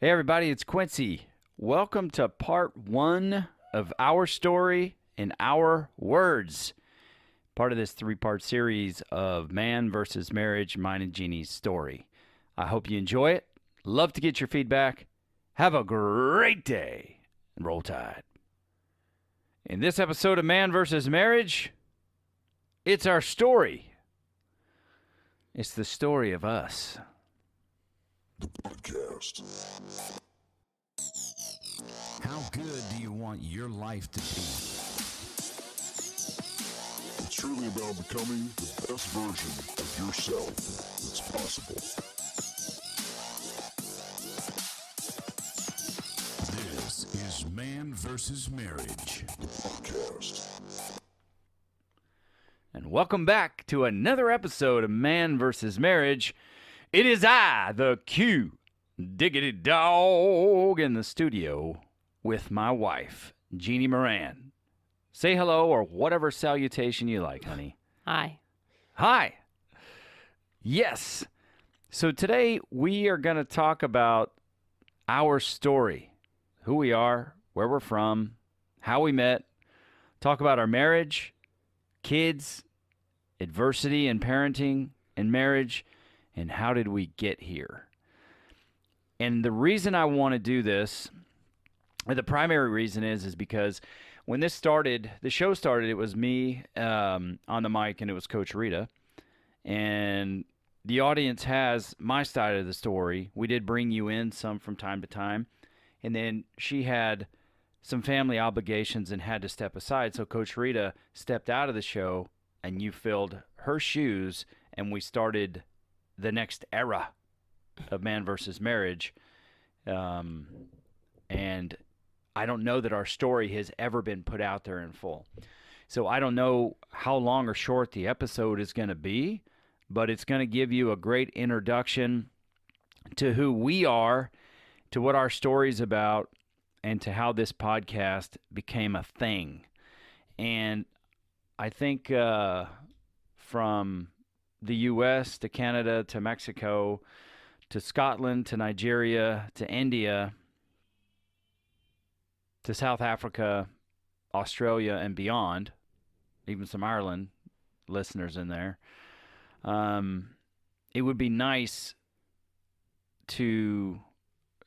Hey everybody, it's Quincy. Welcome to part 1 of Our Story in Our Words. Part of this 3-part series of Man versus Marriage, mine and Jeannie's story. I hope you enjoy it. Love to get your feedback. Have a great day and roll tide. In this episode of Man versus Marriage, it's our story. It's the story of us. The podcast. How good do you want your life to be? It's truly about becoming the best version of yourself that's possible. This is Man versus Marriage. The podcast. And welcome back to another episode of Man versus Marriage. It is I, the Q Diggity Dog, in the studio with my wife, Jeannie Moran. Say hello or whatever salutation you like, honey. Hi. Hi. Yes. So today we are going to talk about our story, who we are, where we're from, how we met, talk about our marriage, kids, adversity in parenting and marriage, and how did we get here? And the reason I want to do this, or the primary reason is because when this started, the show started, it was me on the mic and it was Coach Rita. And the audience has my side of the story. We did bring you in some from time to time. And then she had some family obligations and had to step aside. So Coach Rita stepped out of the show and you filled her shoes and we started the next era of Man versus Marriage. And I don't know that our story has ever been put out there in full. So I don't know how long or short the episode is going to be, but it's going to give you a great introduction to who we are, to what our story's about, and to how this podcast became a thing. And I think from the U.S. to Canada to Mexico to Scotland to Nigeria to India to South Africa, Australia, and beyond, even some Ireland listeners in there, it would be nice to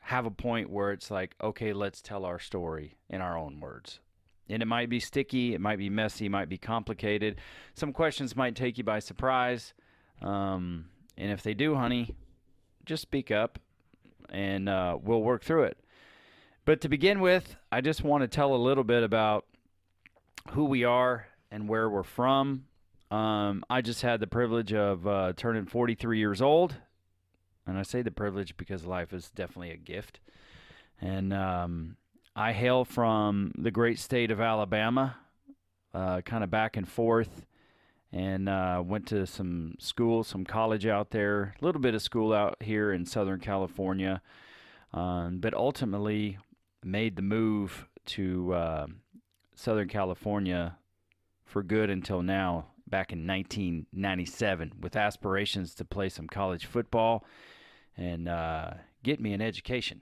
have a point where it's like, okay, let's tell our story in our own words. And it might be sticky, it might be messy, it might be complicated. Some questions might take you by surprise. And if they do, honey, just speak up and we'll work through it. But to begin with, I just want to tell a little bit about who we are and where we're from. I just had the privilege of turning 43 years old. And I say the privilege because life is definitely a gift. And I hail from the great state of Alabama, kind of back and forth. And went to some school, some college out there, a little bit of school out here in Southern California, but ultimately made the move to Southern California for good until now, back in 1997, with aspirations to play some college football and get me an education.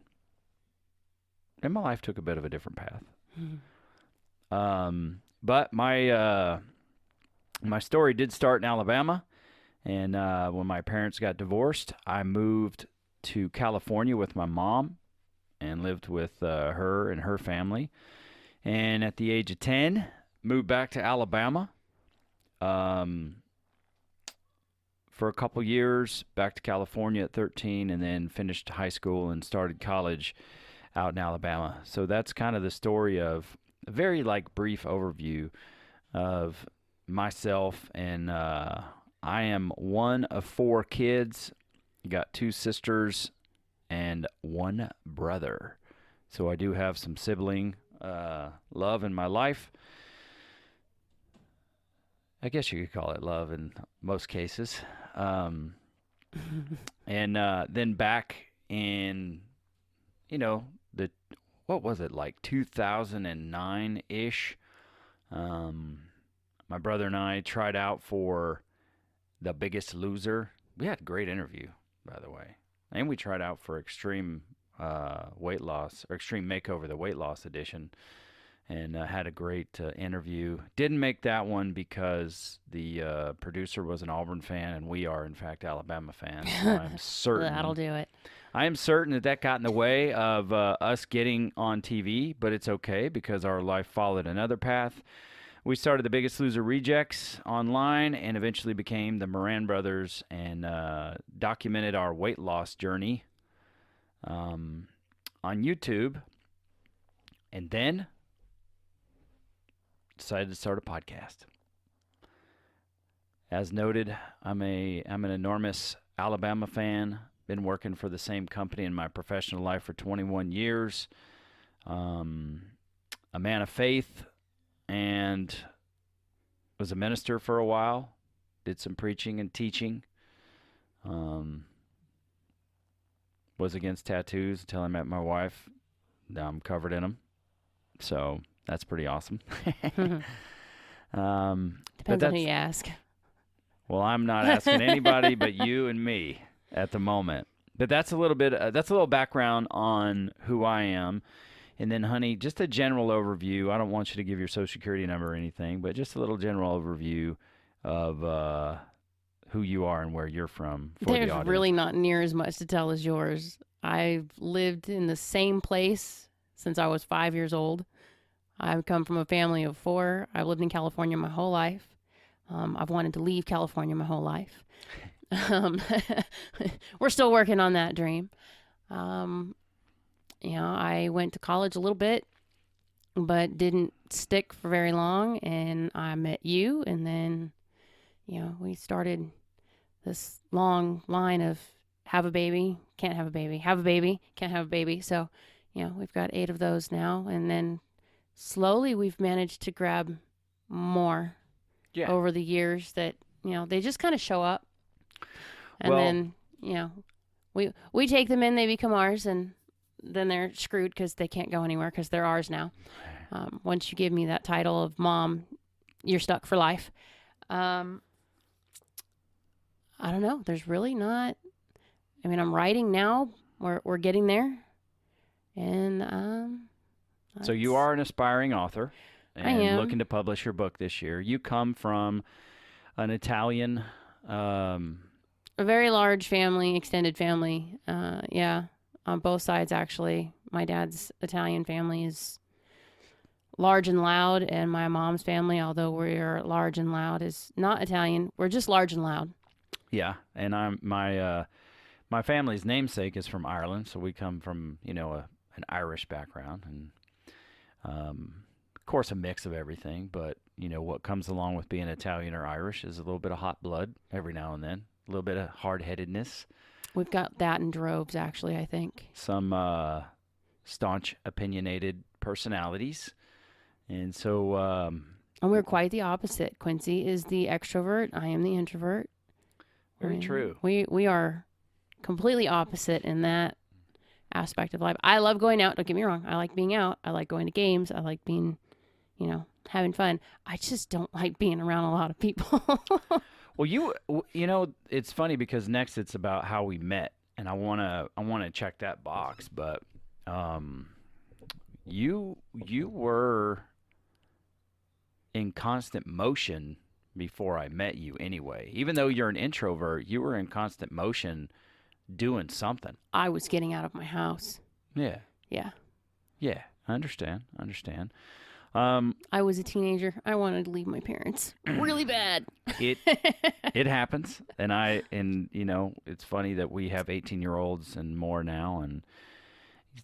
And my life took a bit of a different path. But my story did start in Alabama, and when my parents got divorced, I moved to California with my mom and lived with her and her family. And at the age of 10, moved back to Alabama for a couple years, back to California at 13, and then finished high school and started college out in Alabama. So that's kind of the story of a very brief overview of myself, and I am one of 4 kids. Got 2 sisters and 1 brother. So I do have some sibling love in my life. I guess you could call it love in most cases. And then back in, what was it, 2009-ish, my brother and I tried out for The Biggest Loser. We had a great interview, by the way. And we tried out for Extreme weight loss or Extreme Makeover, the weight loss edition, and had a great interview. Didn't make that one because the producer was an Auburn fan, and we are in fact Alabama fans. So I'm certain That'll do it. I am certain that got in the way of us getting on TV, but it's okay because our life followed another path. We started the Biggest Loser Rejects online and eventually became the Moran Brothers and documented our weight loss journey on YouTube. And then decided to start a podcast. As noted, I'm an enormous Alabama fan. Been working for the same company in my professional life for 21 years. A man of faith, and was a minister for a while. Did some preaching and teaching. Was against tattoos until I met my wife. Now I'm covered in them. So that's pretty awesome. Depends on who you ask. Well, I'm not asking anybody but you and me at the moment. But that's a little bit. That's a little background on who I am, and then, honey, just a general overview. I don't want you to give your Social Security number or anything, but just a little general overview of who you are and where you're from. For There's the audience. really not near as much to tell as yours. I've lived in the same place since I was 5 years old. I've come from a family of 4. I've lived in California my whole life. I've wanted to leave California my whole life. We're still working on that dream. I went to college a little bit, but didn't stick for very long. And I met you, and then, we started this long line of have a baby, can't have a baby, have a baby, can't have a baby. So, we've got 8 of those now. And then slowly we've managed to grab more over the years that, they just kind of show up. And then, we take them in, they become ours, and then they're screwed because they can't go anywhere because they're ours now. Once you give me that title of mom, you're stuck for life. I don't know. There's really not. I mean, I'm writing now. We're getting there. And so you are an aspiring author I am. and looking to publish your book this year. You come from an Italian a very large family, extended family. On both sides, actually. My dad's Italian family is large and loud, and my mom's family, although we're large and loud, is not Italian. We're just large and loud. Yeah, and my family's namesake is from Ireland, so we come from an Irish background, and of course a mix of everything. But what comes along with being Italian or Irish is a little bit of hot blood every now and then, a little bit of hard-headedness. We've got that in droves, actually. I think some staunch, opinionated personalities, and so. And we're quite the opposite. Quincy is the extrovert. I am the introvert. Very true. We are completely opposite in that aspect of life. I love going out. Don't get me wrong. I like being out. I like going to games. I like being, having fun. I just don't like being around a lot of people. Well, it's funny because next it's about how we met, and I wanna check that box. But you were in constant motion before I met you anyway. Even though you're an introvert, you were in constant motion doing something. I was getting out of my house. Yeah. Yeah. Yeah, I understand. I was a teenager. I wanted to leave my parents really bad. It happens. And it's funny that we have 18-year-olds and more now, and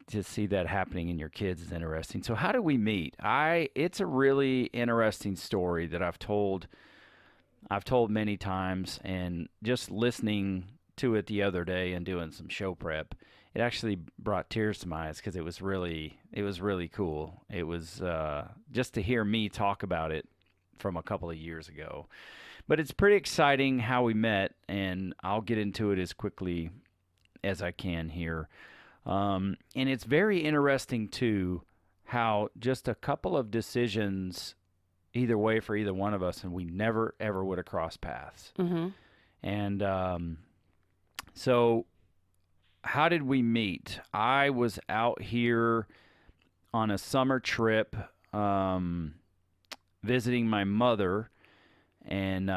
to see that happening in your kids is interesting. So how do we meet? It's a really interesting story that I've told many times, and just listening to it the other day and doing some show prep, it actually brought tears to my eyes because it was really cool. It was just to hear me talk about it from a couple of years ago. But it's pretty exciting how we met, and I'll get into it as quickly as I can here. And it's very interesting, too, how just a couple of decisions either way for either one of us, and we never, ever would have crossed paths. Mm-hmm. And so how did we meet? I was out here on a summer trip, visiting my mother and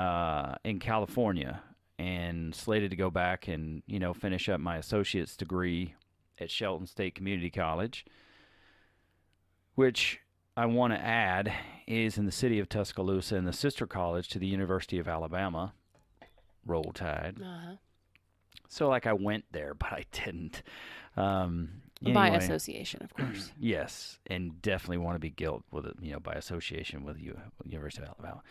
in California, and slated to go back and finish up my associate's degree at Shelton State Community College, which I want to add is in the city of Tuscaloosa and the sister college to the University of Alabama. Roll Tide. Uh-huh. So like I went there, but I didn't. By Anyway, association, of course. yes, and definitely want to be guilt with it, by association with University of Alabama.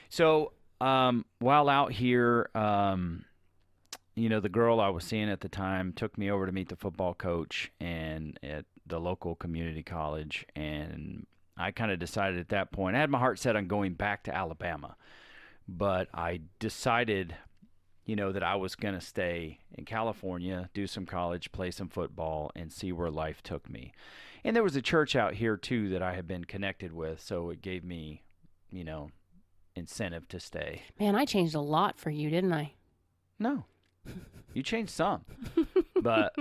So while out here, the girl I was seeing at the time took me over to meet the football coach and at the local community college, and I kind of decided at that point, I had my heart set on going back to Alabama, but I decided, that I was going to stay in California, do some college, play some football, and see where life took me. And there was a church out here, too, that I had been connected with, so it gave me, incentive to stay. Man, I changed a lot for you, didn't I? No. You changed some. But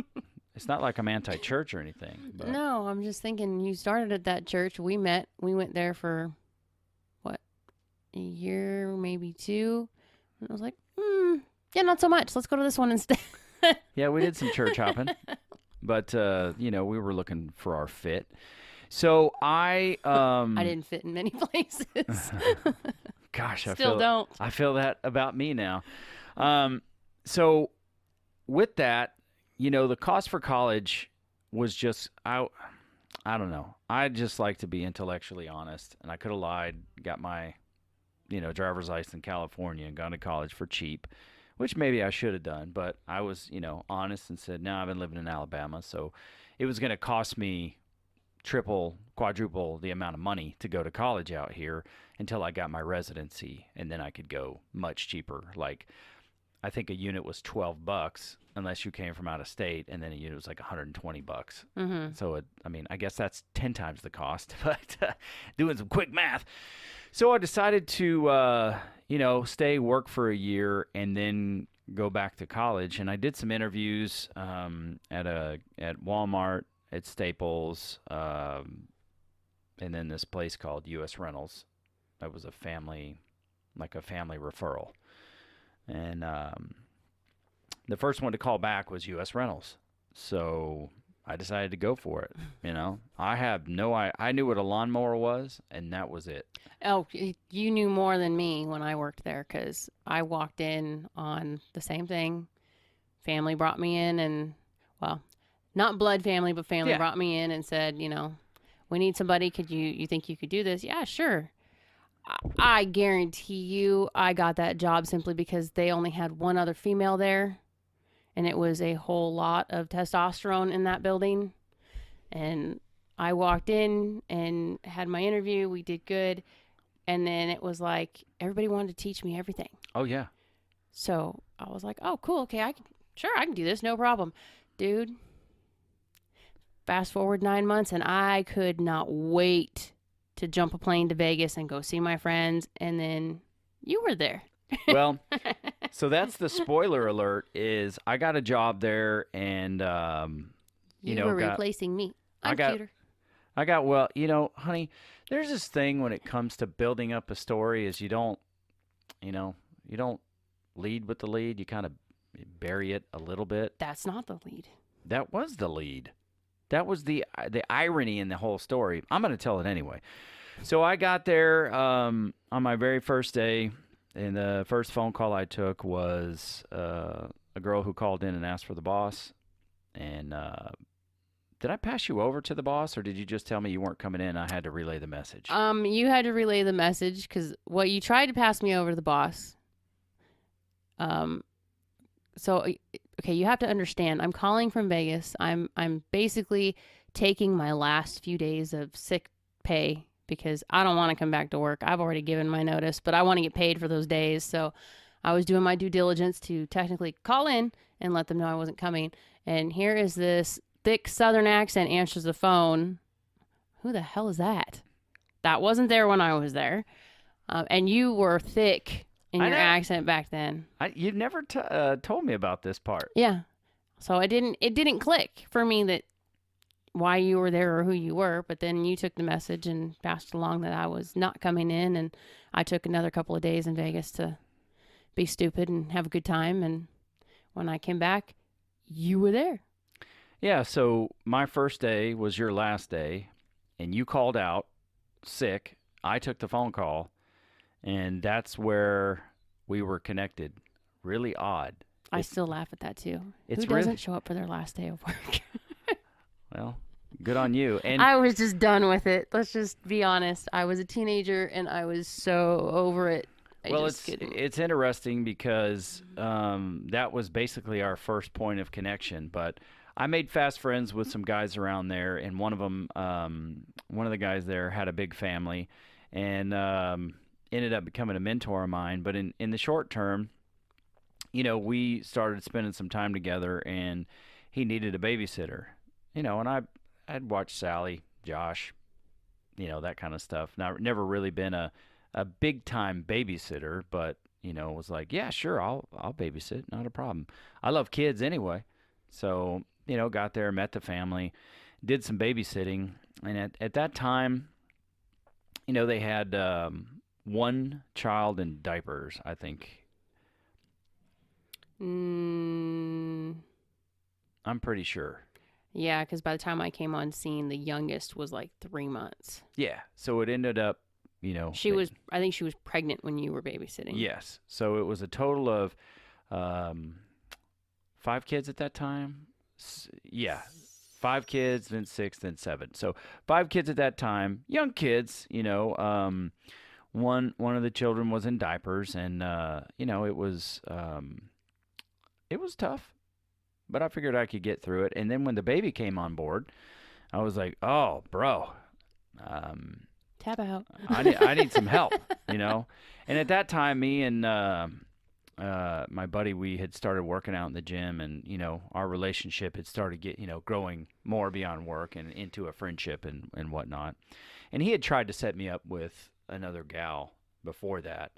it's not like I'm anti-church or anything. But. No, I'm just thinking you started at that church. We met. We went there for, a year, maybe 2. And I was like, yeah, not so much. Let's go to this one instead. Yeah, we did some church hopping. But, we were looking for our fit. So I didn't fit in many places. Gosh, Still don't. I feel that about me now. So with that, the cost for college was just I don't know. I just like to be intellectually honest, and I could have lied, got my driver's license in California and gone to college for cheap, which maybe I should have done, but I was, honest and said, no, I've been living in Alabama, so it was going to cost me triple, quadruple the amount of money to go to college out here until I got my residency, and then I could go much cheaper. Like, I think a unit was $12 unless you came from out of state, and then a unit was like $120. Mm-hmm. So, I guess that's 10 times the cost, but doing some quick math. So I decided to, stay, work for a year, and then go back to college. And I did some interviews at Walmart, at Staples, and then this place called U.S. Rentals. That was a family referral. And the first one to call back was U.S. Rentals. So I decided to go for it. I knew what a lawnmower was, and that was it. Oh, you knew more than me when I worked there because I walked in on the same thing. Family brought me in and, well, not blood family, but family brought me in and said, we need somebody. You think you could do this? Yeah, sure. I guarantee you I got that job simply because they only had one other female there, and it was a whole lot of testosterone in that building. And I walked in and had my interview. We did good. And then it was like everybody wanted to teach me everything. Oh, yeah. So I was like, oh, cool. Okay, I can do this. No problem. Dude, fast forward 9 months, and I could not wait to jump a plane to Vegas and go see my friends. And then you were there. Well, so that's the spoiler alert is I got a job there, and, you were replacing me. I'm cuter. Well, honey, there's this thing when it comes to building up a story is you don't lead with the lead. You kind of bury it a little bit. That's not the lead. That was the lead. That was the irony in the whole story. I'm going to tell it anyway. So I got there on my very first day, and the first phone call I took was a girl who called in and asked for the boss. And did I pass you over to the boss, or did you just tell me you weren't coming in? I had to relay the message. You had to relay the message because you tried to pass me over to the boss. So okay, you have to understand. I'm calling from Vegas. I'm basically taking my last few days of sick pay because I don't want to come back to work. I've already given my notice, but I want to get paid for those days. So I was doing my due diligence to technically call in and let them know I wasn't coming. And here is this thick Southern accent answers the phone. Who the hell is that? That wasn't there when I was there. And you were thick in your accent back then. You never told me about this part. Yeah. So it didn't click for me that why you were there or who you were, but then you took the message and passed along that I was not coming in, and I took another couple of days in Vegas to be stupid and have a good time, and when I came back, you were there. Yeah, so my first day was your last day, and you called out sick. I took the phone call, and that's where we were connected. Really odd. I still laugh at that too. It's Who doesn't really- show up for their last day of work? Well, good on you. And I was just done with it. Let's just be honest. I was a teenager and I was so over it. well, it's interesting because that was basically our first point of connection. But I made fast friends with some guys around there, and one of them, one of the guys there, had a big family, and ended up becoming a mentor of mine. But in the short term, you know, we started spending some time together, and he needed a babysitter. You know, and I'd watched Sally, Josh, you know, that kind of stuff. Now, never really been a big time babysitter, but you know, was like, yeah, sure, I'll babysit, not a problem. I love kids anyway, so you know, got there, met the family, did some babysitting, and at that time, you know, they had one child in diapers, I think. I'm pretty sure. Yeah, because by the time I came on scene, the youngest was like 3 months. Yeah, so it ended up, you know, I think she was pregnant when you were babysitting. Yes. So it was a total of 5 kids at that time. Yeah. 5 kids, then 6, then 7. So 5 kids at that time, young kids, you know. One of the children was in diapers, and you know, it was tough, but I figured I could get through it. And then when the baby came on board, I was like, oh, bro. Tap out. I need some help, you know. And at that time, me and my buddy, we had started working out in the gym, and you know, our relationship had started growing more beyond work and into a friendship and whatnot. And he had tried to set me up with another gal before that,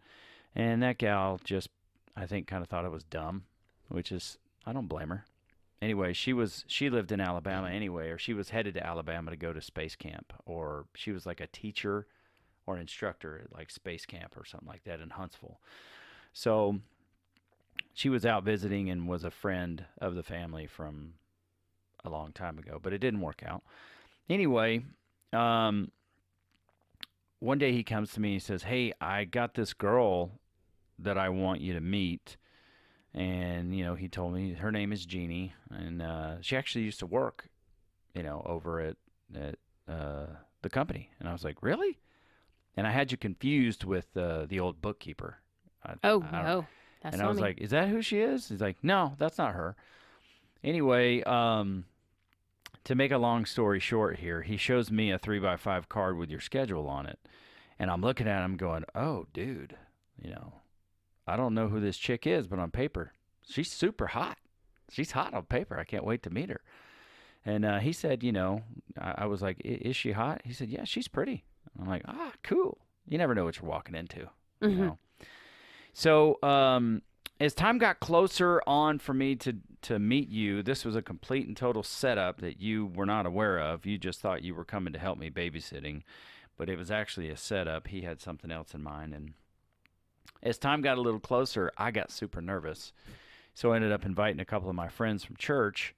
and that gal just, I think, kind of thought I was dumb, which is, I don't blame her. Anyway, she lived in Alabama anyway, or she was headed to Alabama to go to space camp, or she was like a teacher or an instructor at like space camp or something like that in Huntsville. So she was out visiting and was a friend of the family from a long time ago, but it didn't work out. Anyway, one day he comes to me and he says, hey, I got this girl that I want you to meet. And, you know, he told me her name is Jeannie, and she actually used to work, you know, over at the company. And I was like, really? And I had you confused with the old bookkeeper. No. That's and not I was me. like, is that who she is? He's like, no, that's not her. Anyway, to make a long story short here, he shows me a 3x5 card with your schedule on it. And I'm looking at him going, oh, dude, you know, I don't know who this chick is, but on paper, she's super hot. She's hot on paper. I can't wait to meet her. And he said, you know, I was like, is she hot? He said, yeah, she's pretty. I'm like, cool. You never know what you're walking into, you know. So as time got closer on for me to meet you, this was a complete and total setup that you were not aware of. You just thought you were coming to help me babysitting, but it was actually a setup. He had something else in mind, and as time got a little closer, I got super nervous. So I ended up inviting a couple of my friends from church.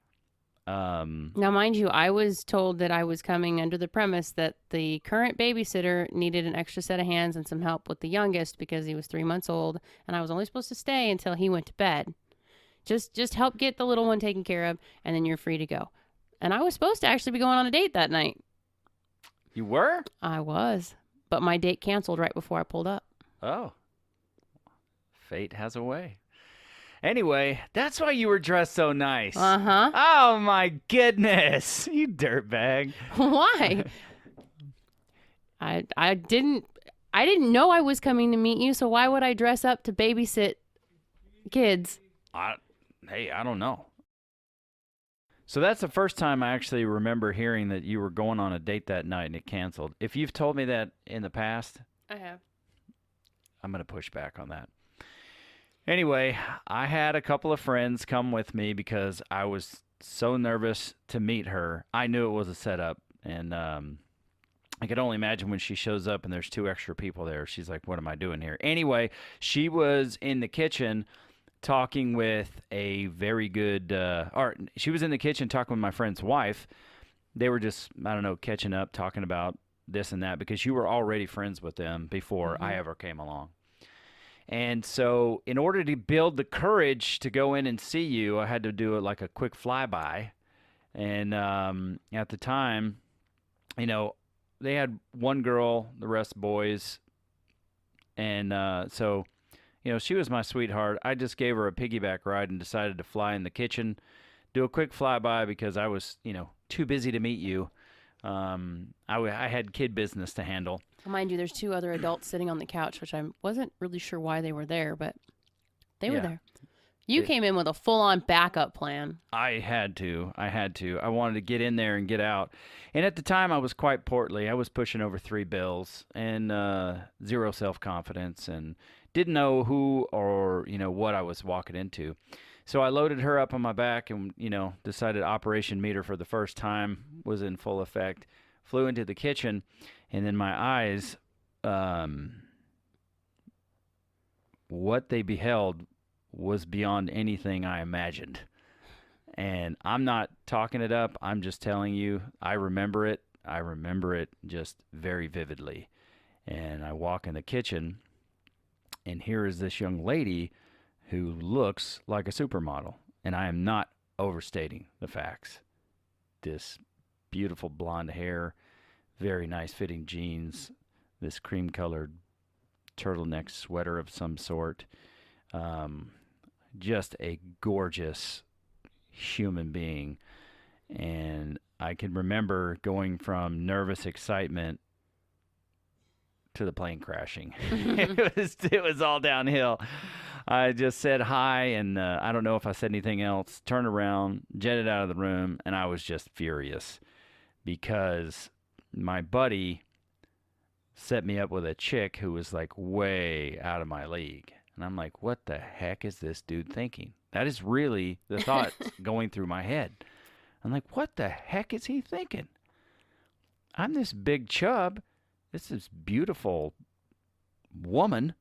Now, mind you, I was told that I was coming under the premise that the current babysitter needed an extra set of hands and some help with the youngest because he was 3 months old, and I was only supposed to stay until he went to bed. Just help get the little one taken care of, and then you're free to go. And I was supposed to actually be going on a date that night. You were? I was, but my date canceled right before I pulled up. Oh. Fate has a way. Anyway, that's why you were dressed so nice. Uh-huh. Oh, my goodness. You dirtbag. Why? I didn't know I was coming to meet you, so why would I dress up to babysit kids? Hey, I don't know. So that's the first time I actually remember hearing that you were going on a date that night and it canceled. If you've told me that in the past, I have. I'm going to push back on that. Anyway, I had a couple of friends come with me because I was so nervous to meet her. I knew it was a setup, and I could only imagine when she shows up and there's 2 extra people there. She's like, "What am I doing here?" Anyway, she was in the kitchen talking with a very good, or she was in the kitchen talking with my friend's wife. They were just, I don't know, catching up, talking about this and that, because you were already friends with them before I ever came along. And so in order to build the courage to go in and see you, I had to do it like a quick flyby. And at the time, you know, they had one girl, the rest boys. And so, you know, she was my sweetheart. I just gave her a piggyback ride and decided to fly in the kitchen, do a quick flyby because I was, you know, too busy to meet you. I had kid business to handle. Mind you, there's 2 other adults sitting on the couch, which I wasn't really sure why they were there, but they were there. You came in with a full-on backup plan. I had to. I wanted to get in there and get out. And at the time, I was quite portly. I was pushing over 3 bills and 0 self-confidence and didn't know who or, you know, what I was walking into. So I loaded her up on my back and, you know, decided Operation Meter for the first time was in full effect. Flew into the kitchen, and then my eyes, what they beheld was beyond anything I imagined. And I'm not talking it up. I'm just telling you, I remember it. I remember it just very vividly. And I walk in the kitchen, and here is this young lady who looks like a supermodel. And I am not overstating the facts. This beautiful blonde hair, very nice fitting jeans, this cream-colored turtleneck sweater of some sort. Just a gorgeous human being. And I can remember going from nervous excitement to the plane crashing. It was all downhill. I just said hi, and I don't know if I said anything else. Turned around, jetted out of the room, and I was just furious because my buddy set me up with a chick who was like way out of my league. And I'm like, what the heck is this dude thinking? That is really the thought going through my head. I'm like, what the heck is he thinking? I'm this big chub. This is beautiful woman.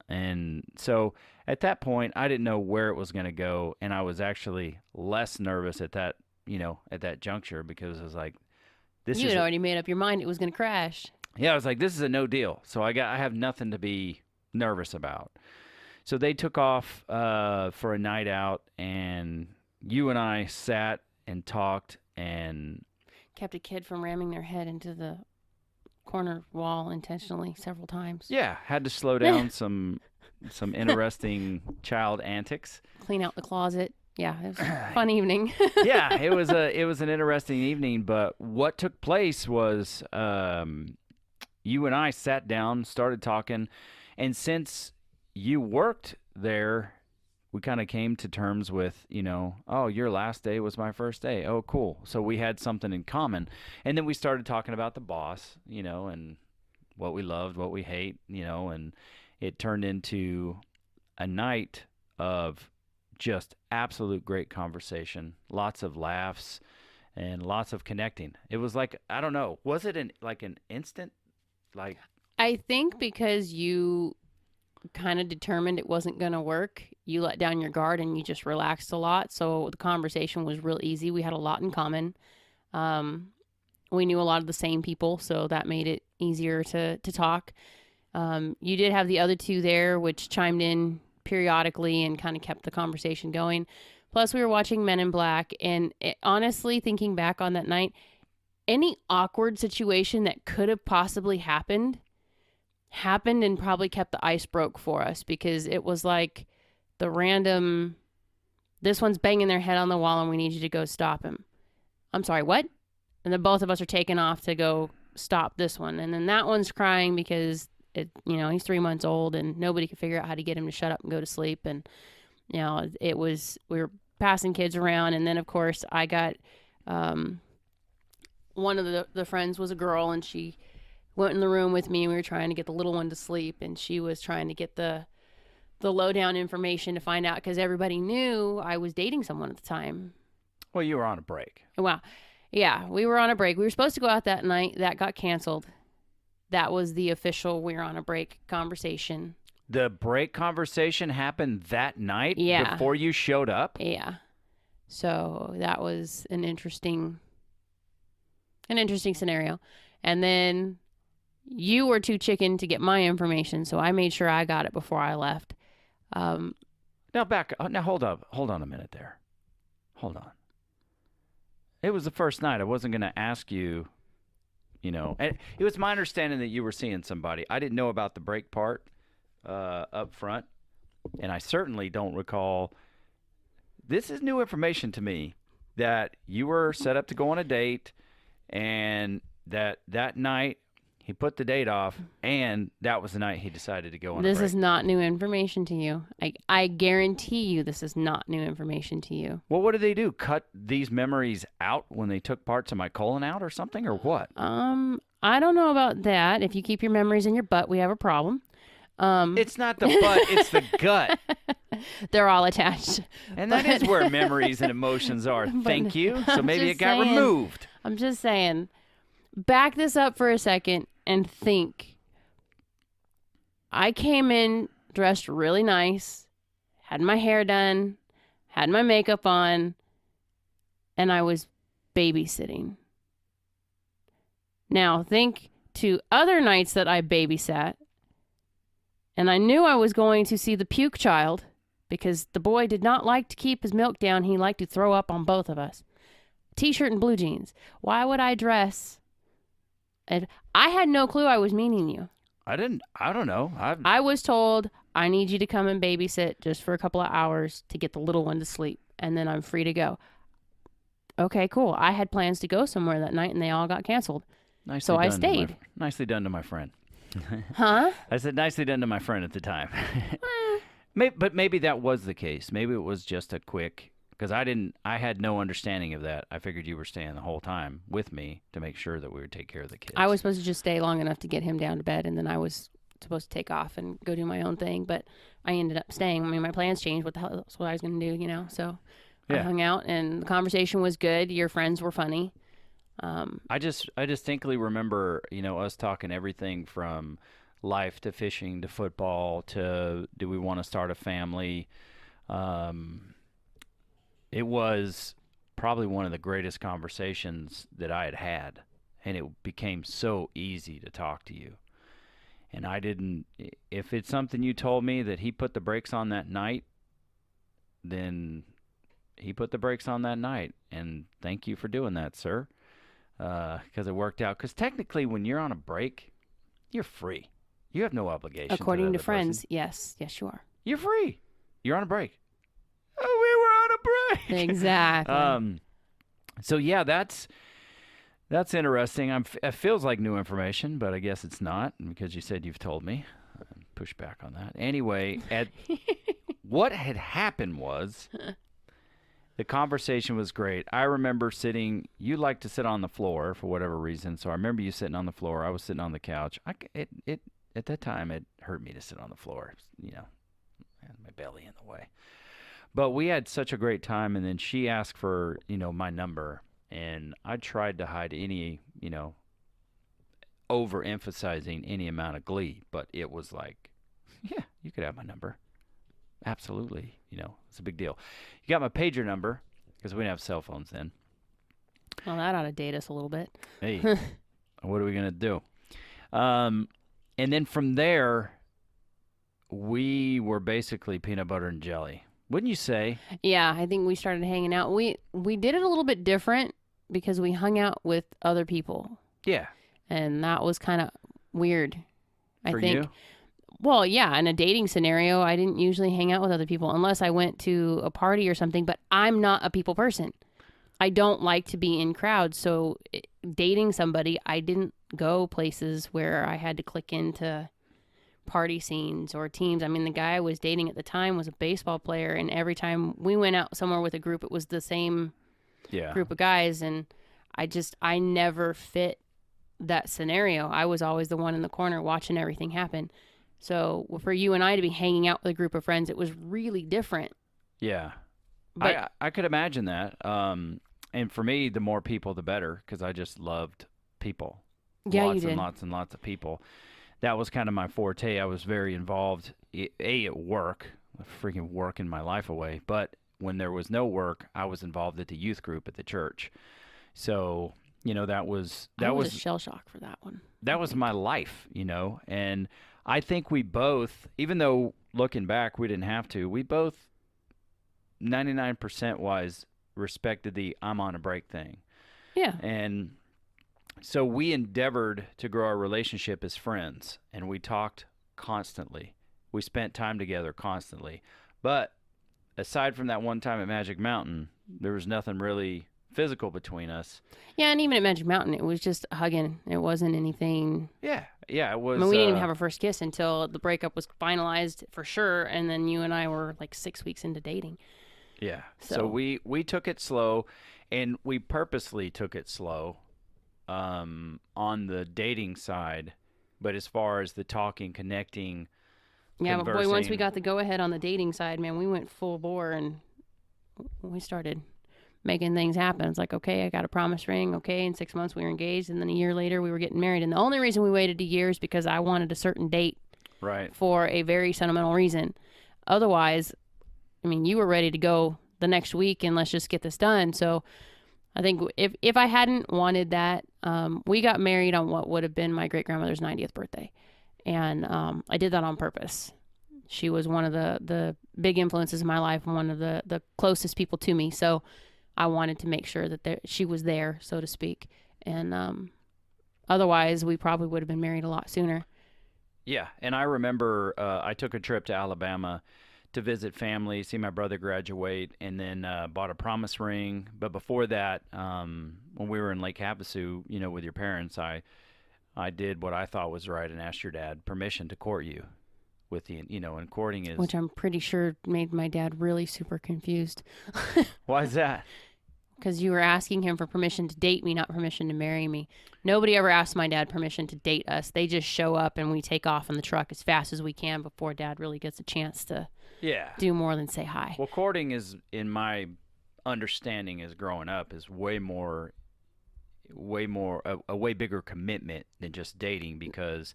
And so at that point, I didn't know where it was going to go. And I was actually less nervous at that, you know, at that juncture, because I was like, you had already made up your mind it was going to crash. Yeah, I was like, this is a no deal. So I have nothing to be nervous about. So they took off for a night out, and you and I sat and talked and kept a kid from ramming their head into the corner wall intentionally several times. Yeah, had to slow down some interesting child antics. Clean out the closet. Yeah, it was a fun evening. Yeah, it was an interesting evening. But what took place was you and I sat down, started talking, and since you worked there, we kind of came to terms with, you know, oh, your last day was my first day. Oh, cool. So we had something in common. And then we started talking about the boss, you know, and what we loved, what we hate, you know, and it turned into a night of just absolute great conversation, lots of laughs and lots of connecting. It was like, I don't know, was it an instant, like? I think because you kind of determined it wasn't going to work, you let down your guard and you just relaxed a lot. So the conversation was real easy. We had a lot in common. We knew a lot of the same people, so that made it easier to talk. You did have the other 2 there, which chimed in periodically and kind of kept the conversation going. Plus, we were watching Men in Black, and honestly, thinking back on that night, any awkward situation that could have possibly happened and probably kept the ice broke for us, because it was like the random, this one's banging their head on the wall and we need you to go stop him. I'm sorry, what? And then both of us are taking off to go stop this one. And then that one's crying because he's 3 months old and nobody could figure out how to get him to shut up and go to sleep. And, you know, we were passing kids around. And then of course I got, one of the friends was a girl, and she went in the room with me, and we were trying to get the little one to sleep, and she was trying to get the lowdown information to find out, because everybody knew I was dating someone at the time. Well, you were on a break. Wow. Yeah, we were on a break. We were supposed to go out that night. That got canceled. That was the official we're on a break conversation. The break conversation happened that night Yeah. before you showed up? Yeah. So that was an interesting scenario. And then you were too chicken to get my information, so I made sure I got it before I left. Now hold on a minute there. Hold on. It was the first night. I wasn't going to ask you, and it was my understanding that you were seeing somebody. I didn't know about the break part up front, and I certainly don't recall. This is new information to me that you were set up to go on a date, and that night he put the date off, and that was the night he decided to go on a break. This is not new information to you. I guarantee you this is not new information to you. Well, what did they do? Cut these memories out when they took parts of my colon out or something, or what? I don't know about that. If you keep your memories in your butt, we have a problem. It's not the butt, it's the gut. They're all attached. And that is where memories and emotions are. Thank you. So maybe it got removed. I'm just saying, back this up for a second and think. I came in dressed really nice, had my hair done, had my makeup on, and I was babysitting. Now, think to other nights that I babysat, and I knew I was going to see the puke child because the boy did not like to keep his milk down. He liked to throw up on both of us. T-shirt and blue jeans. Why would I dress? And I had no clue I was meeting you. I don't know. I was told, I need you to come and babysit just for a couple of hours to get the little one to sleep, and then I'm free to go. Okay, cool. I had plans to go somewhere that night, and they all got canceled. So I stayed. Nicely done to my friend. Huh? I said nicely done to my friend at the time. But maybe that was the case. Maybe it was just a quick, because I had no understanding of that. I figured you were staying the whole time with me to make sure that we would take care of the kids. I was supposed to just stay long enough to get him down to bed, and then I was supposed to take off and go do my own thing, but I ended up staying. I mean, my plans changed. What the hell? That's what I was going to do, So I hung out, and the conversation was good. Your friends were funny. I distinctly remember, us talking everything from life to fishing to football to do we want to start a family. It was probably one of the greatest conversations that I had had, and it became so easy to talk to you. And if it's something you told me that he put the brakes on that night, then he put the brakes on that night. And thank you for doing that, sir. Because it worked out. Because technically, when you're on a break, you're free. You have no obligation. According to friends, yes, you are. You're free. You're on a break. Oh, we were on a break. Exactly. So yeah, that's interesting. It feels like new information, but I guess it's not because you said you've told me. Push back on that. Anyway, what had happened was. The conversation was great. I remember you like to sit on the floor for whatever reason, so I remember you sitting on the floor. I was sitting on the couch. At that time, it hurt me to sit on the floor. I had my belly in the way. But we had such a great time, and then she asked for, my number, and I tried to hide any, overemphasizing any amount of glee, but it was like, yeah, you could have my number. Absolutely. It's a big deal. You got my pager number because we didn't have cell phones then. Well, that ought to date us a little bit. Hey, what are we going to do? And then from there, we were basically peanut butter and jelly. Wouldn't you say? Yeah, I think we started hanging out. We did it a little bit different because we hung out with other people. Yeah. And that was kind of weird. For you? Well, yeah, in a dating scenario, I didn't usually hang out with other people unless I went to a party or something, but I'm not a people person. I don't like to be in crowds, so dating somebody, I didn't go places where I had to click into party scenes or teams. I mean, the guy I was dating at the time was a baseball player, and every time we went out somewhere with a group, it was the same group of guys, and I never fit that scenario. I was always the one in the corner watching everything happen. So for you and I to be hanging out with a group of friends, it was really different. Yeah. But I could imagine that. And for me, the more people, the better, because I just loved people. yeah, you Lots and did. lots and lots of people. That was kind of my forte. I was very involved, at work, freaking working my life away. But when there was no work, I was involved at the youth group at the church. So, that was I was a shell shock for that one. that was my life, and I think we both, even though looking back we didn't have to, we both 99% wise respected the I'm on a break thing. Yeah. And so we endeavored to grow our relationship as friends, and we talked constantly. We spent time together constantly. But aside from that one time at Magic Mountain, there was nothing really physical between us. Yeah, and even at Magic Mountain, it was just hugging. It wasn't anything. Yeah, it was. I mean, we didn't even have our first kiss until the breakup was finalized for sure, and then you and I were like 6 weeks into dating. Yeah. So- So we took it slow, and we purposely took it slow on the dating side. But as far as the talking, connecting, Yeah, but boy, once we conversing- got the go-ahead on the dating side, man, we went full bore and we started making things happen. It's like, okay, I got a promise ring. Okay, in 6 months we were engaged, and then a year later we were getting married. And the only reason we waited a year is because I wanted a certain date right. for a very sentimental reason. Otherwise, I mean, you were ready to go the next week and let's just get this done. So I think if I hadn't wanted that, we got married on what would have been my great-grandmother's 90th birthday. And I did that on purpose. She was one of the big influences in my life and one of the closest people to me. So I wanted to make sure that she was there, so to speak. And otherwise, we probably would have been married a lot sooner. Yeah, and I remember I took a trip to Alabama to visit family, see my brother graduate, and then bought a promise ring. But before that, when we were in Lake Havasu, with your parents, I did what I thought was right and asked your dad permission to court you. With the, and courting is... Which I'm pretty sure made my dad really super confused. Why is that? Because you were asking him for permission to date me, not permission to marry me. Nobody ever asked my dad permission to date us. They just show up and we take off in the truck as fast as we can before dad really gets a chance to do more than say hi. Well, courting is, in my understanding as growing up, is way more a way bigger commitment than just dating, because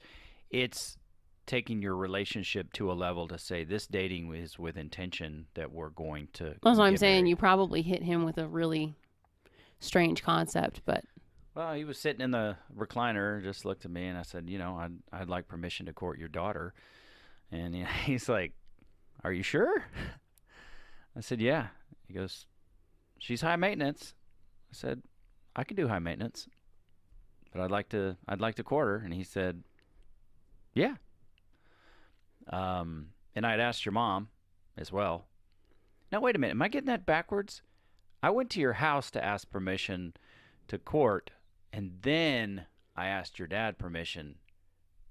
it's taking your relationship to a level to say this dating is with intention that we're going to That's what I'm get saying. married. You probably hit him with a really strange concept, but Well, he was sitting in the recliner, just looked at me, and I said, I'd like permission to court your daughter. And he's like, are you sure? I said, yeah. He goes, she's high maintenance. I said, I can do high maintenance, but I'd like to court her. And he said, yeah. And I'd asked your mom as well. Now, wait a minute. Am I getting that backwards? I went to your house to ask permission to court, and then I asked your dad permission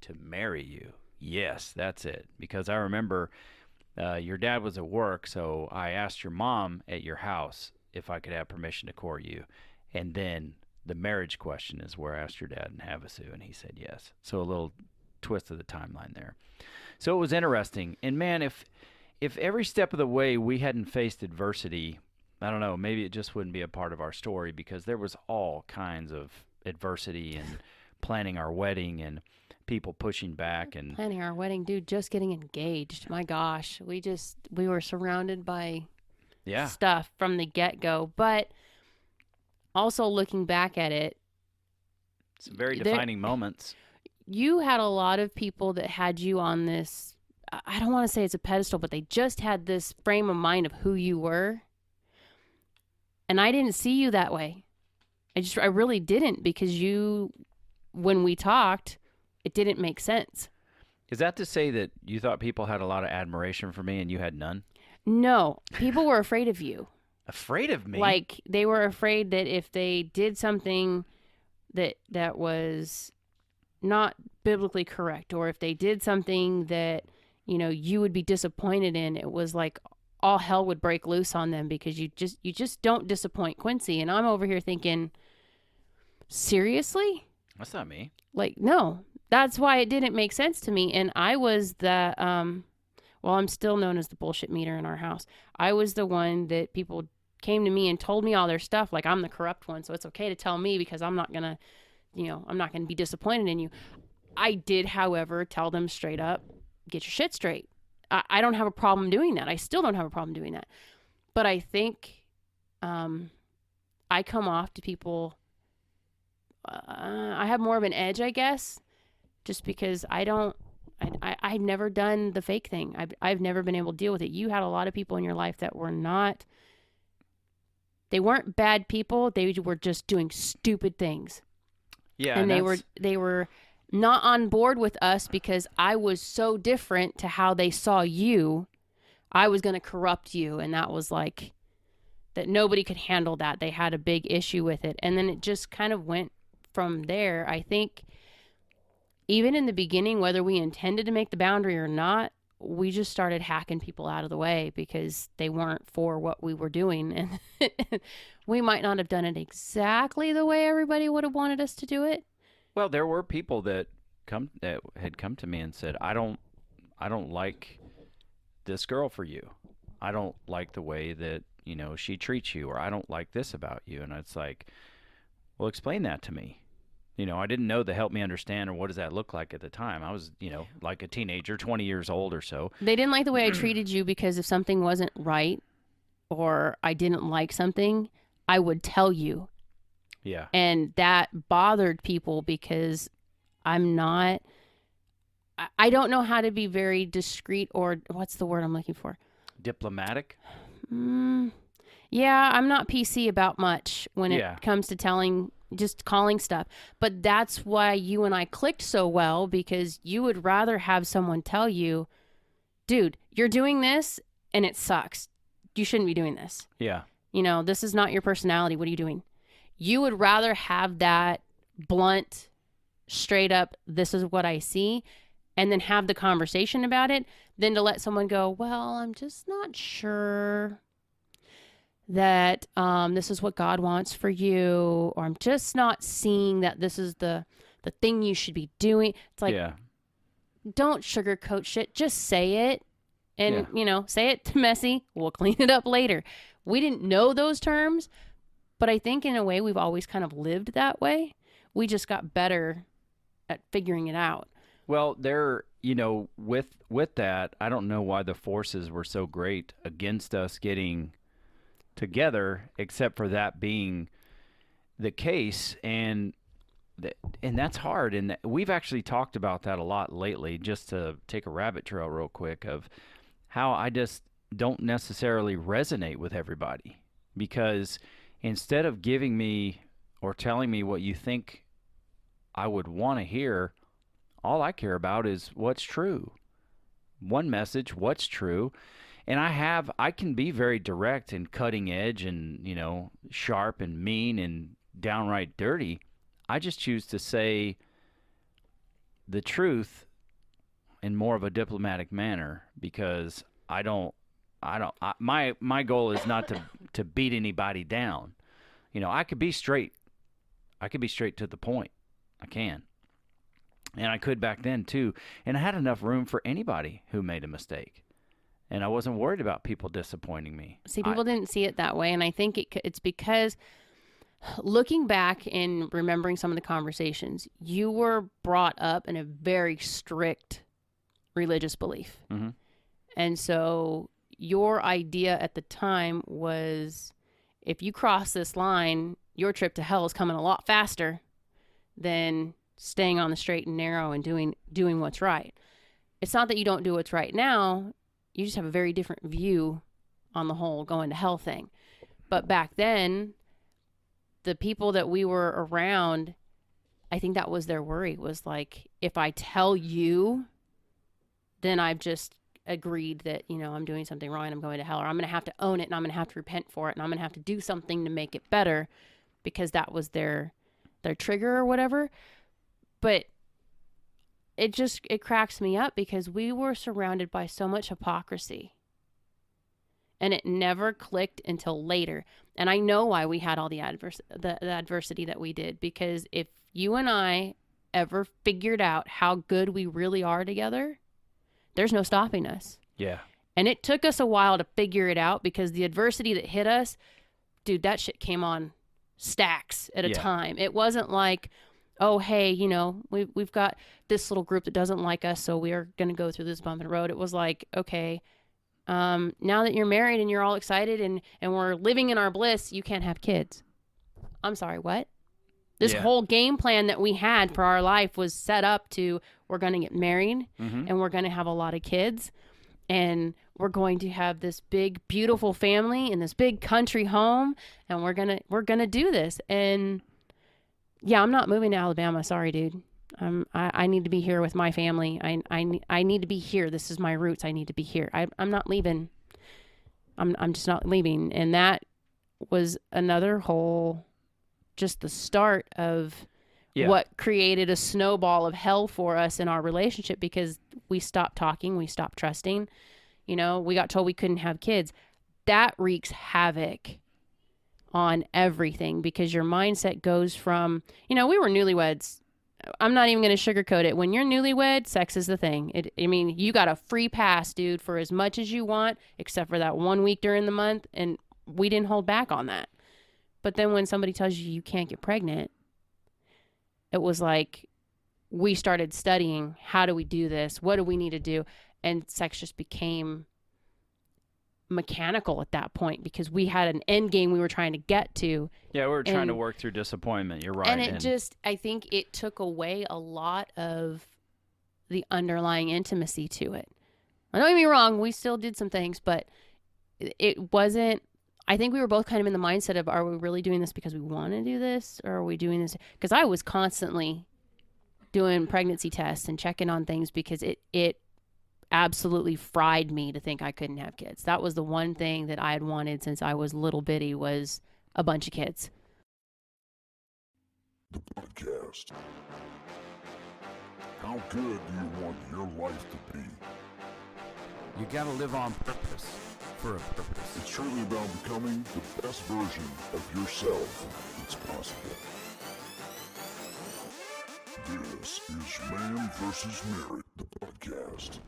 to marry you. Yes, that's it. Because I remember your dad was at work, so I asked your mom at your house if I could have permission to court you. And then the marriage question is where I asked your dad in Havasu, and he said yes. So a little twist of the timeline there. So it was interesting. And man, if every step of the way we hadn't faced adversity, I don't know, maybe it just wouldn't be a part of our story, because there was all kinds of adversity and planning our wedding and people pushing back and planning our wedding, dude, just getting engaged. My gosh, we were surrounded by stuff from the get-go. But also looking back at it, some very defining moments. You had a lot of people that had you on this, I don't want to say it's a pedestal, but they just had this frame of mind of who you were. And I didn't see you that way. I really didn't, because when we talked, it didn't make sense. Is that to say that you thought people had a lot of admiration for me and you had none? No, people were afraid of you. Afraid of me? Like, they were afraid that if they did something that was not biblically correct, or if they did something that, you would be disappointed in, it was like all hell would break loose on them, because you just don't disappoint Quincy. And I'm over here thinking, seriously? That's not me. Like, no. That's why it didn't make sense to me. And I was Well, I'm still known as the bullshit meter in our house. I was the one that people came to me and told me all their stuff. Like, I'm the corrupt one, so it's okay to tell me because I'm not going to, I'm not going to be disappointed in you. I did, however, tell them straight up, get your shit straight. I don't have a problem doing that. I still don't have a problem doing that. But I think I come off to people, I have more of an edge, I guess, just because I've never done the fake thing. I've never been able to deal with it. You had a lot of people in your life that were not, they weren't bad people. They were just doing stupid things. Yeah. And they were not on board with us because I was so different to how they saw you. I was going to corrupt you. And that was like, that nobody could handle that. They had a big issue with it. And then it just kind of went from there. I think even in the beginning, whether we intended to make the boundary or not, we just started hacking people out of the way because they weren't for what we were doing. And we might not have done it exactly the way everybody would have wanted us to do it. Well, there were people that had come to me and said, I don't like this girl for you. I don't like the way that, she treats you, or I don't like this about you. And it's like, well, explain that to me. I didn't know the help me understand or what does that look like at the time. I was, like a teenager, 20 years old or so. They didn't like the way I treated you because if something wasn't right or I didn't like something, I would tell you. Yeah. And that bothered people because I don't know how to be very discreet, or what's the word I'm looking for? Diplomatic? Yeah, I'm not PC about much when it comes to just calling stuff. But that's why you and I clicked so well, because you would rather have someone tell you, dude, you're doing this and it sucks. You shouldn't be doing this. Yeah. This is not your personality. What are you doing? You would rather have that blunt, straight up, this is what I see, and then have the conversation about it than to let someone go, well, I'm just not sure that this is what God wants for you, or I'm just not seeing that this is the thing you should be doing. It's like, don't sugarcoat shit. Just say it. And, say it to messy. We'll clean it up later. We didn't know those terms, but I think in a way we've always kind of lived that way. We just got better at figuring it out. Well, with that, I don't know why the forces were so great against us getting together, except for that being the case. And that's hard. And we've actually talked about that a lot lately, just to take a rabbit trail real quick, of how I just don't necessarily resonate with everybody, because instead of giving me or telling me what you think I would want to hear, all I care about is what's true. One message, what's true. And I can be very direct and cutting edge and, sharp and mean and downright dirty. I just choose to say the truth in more of a diplomatic manner, because my goal is not to beat anybody down. I could be straight. I could be straight to the point. I can. And I could back then too. And I had enough room for anybody who made a mistake. And I wasn't worried about people disappointing me. See, people didn't see it that way. And I think it's because looking back and remembering some of the conversations, you were brought up in a very strict religious belief. Mm-hmm. And so your idea at the time was, if you cross this line, your trip to hell is coming a lot faster than staying on the straight and narrow and doing what's right. It's not that you don't do what's right now. You just have a very different view on the whole going to hell thing. But back then, the people that we were around, I think that was their worry, was like, if I tell you, then I've just agreed that, I'm doing something wrong and I'm going to hell, or I'm going to have to own it and I'm going to have to repent for it and I'm going to have to do something to make it better, because that was their trigger or whatever. But it cracks me up, because we were surrounded by so much hypocrisy, and it never clicked until later. And I know why we had all the adversity that we did, because if you and I ever figured out how good we really are together, there's no stopping us. Yeah. And it took us a while to figure it out because the adversity that hit us, dude, that shit came on stacks at a time. It wasn't like, oh, hey, you know, we've got this little group that doesn't like us, so we are going to go through this bump in the road. It was like, okay, now that you're married and you're all excited and we're living in our bliss, you can't have kids. I'm sorry, what? This whole game plan that we had for our life was set up to, we're going to get married and we're going to have a lot of kids and we're going to have this big, beautiful family in this big country home and we're going to do this. And yeah, I'm not moving to Alabama. Sorry, dude. I need to be here with my family. I need to be here. This is my roots. I need to be here. I'm not leaving. I'm just not leaving. And that was another whole, just the start of what created a snowball of hell for us in our relationship because we stopped talking. We stopped trusting. You know, we got told we couldn't have kids. That wreaks havoc on everything because your mindset goes from, you know, we were newlyweds. I'm not even going to sugarcoat it. When you're newlywed, sex is the thing. I mean, you got a free pass, dude, for as much as you want, except for that 1 week during the month. And we didn't hold back on that. But then when somebody tells you can't get pregnant, it was like we started studying, how do we do this? What do we need to do? And sex just became mechanical at that point because we had an end game we were trying to get to. Yeah, we were trying to work through disappointment. You're right. And I think it took away a lot of the underlying intimacy to it. Don't get me wrong, we still did some things, but it wasn't, I think we were both kind of in the mindset of, are we really doing this because we want to do this? Or are we doing this? Because I was constantly doing pregnancy tests and checking on things because it absolutely fried me to think I couldn't have kids. That was the one thing that I had wanted since I was little bitty was a bunch of kids. The podcast. How good do you want your life to be? You gotta live on purpose, for a purpose. It's truly about becoming the best version of yourself that's possible. This is Man vs. Marriage, the podcast.